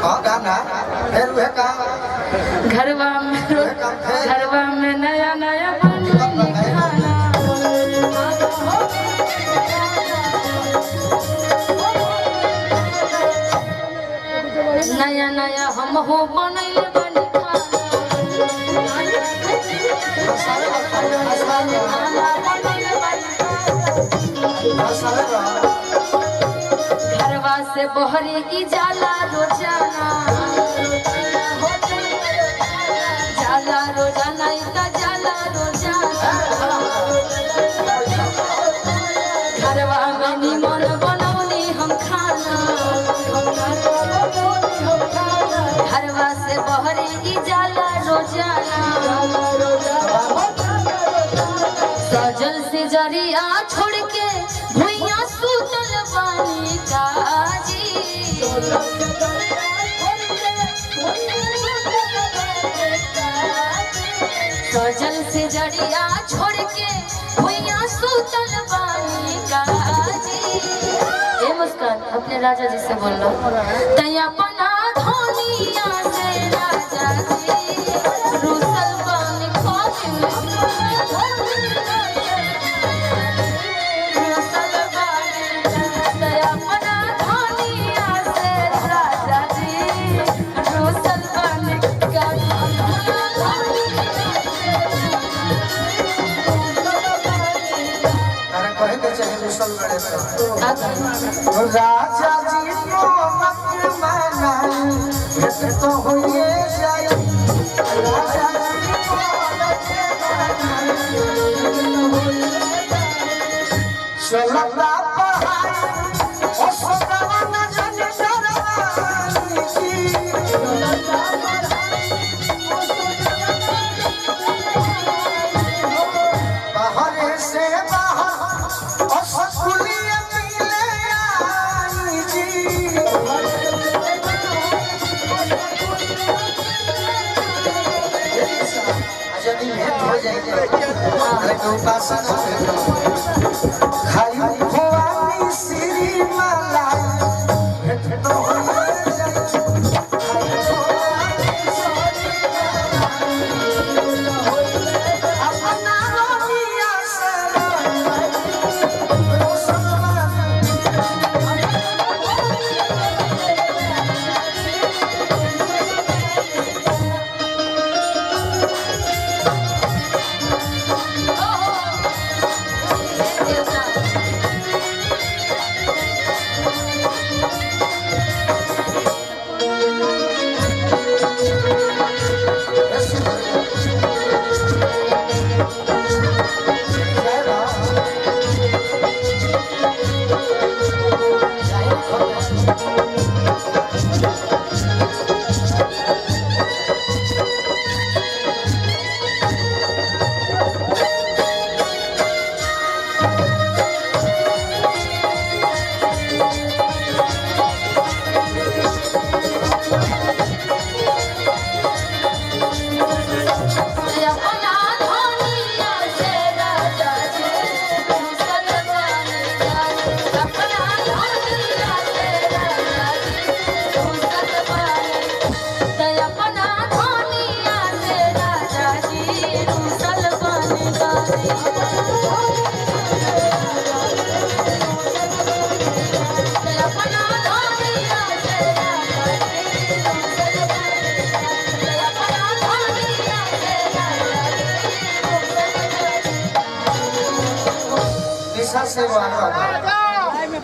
हां गाना फिर वह काम घरवा में नया नया बने खाना नया नया हम हो बनैले बने घरवा से बहरी की जाला रोजाना जाला रोजाना इतना जाला रोजाना घरवा में निमन बनौनी हम खाना घरवा से बहरी की जाला रोजाना सजल से जरिया छोड़ के भुइया सुतल बानी काजी सजल से जरिया छोड़ के भुइया सुतल बानी काजी। ए मुस्कान अपने राजा जी से बोल लो तैया अपना धोनिया से राजा जी रुसल बानी खोजी राजा जी को मत मनाई तो होइए जाए राजा जी को मत मनाई चलता पहाड़ ओ सदावा न जाने डरवानी की चलता बाहर से बाहर ओ सकुलिया मिले आई जी यदि भेंट हो जाएगी अरे तो उपासना खाई भवानी श्री मलाई भेंट तो हो से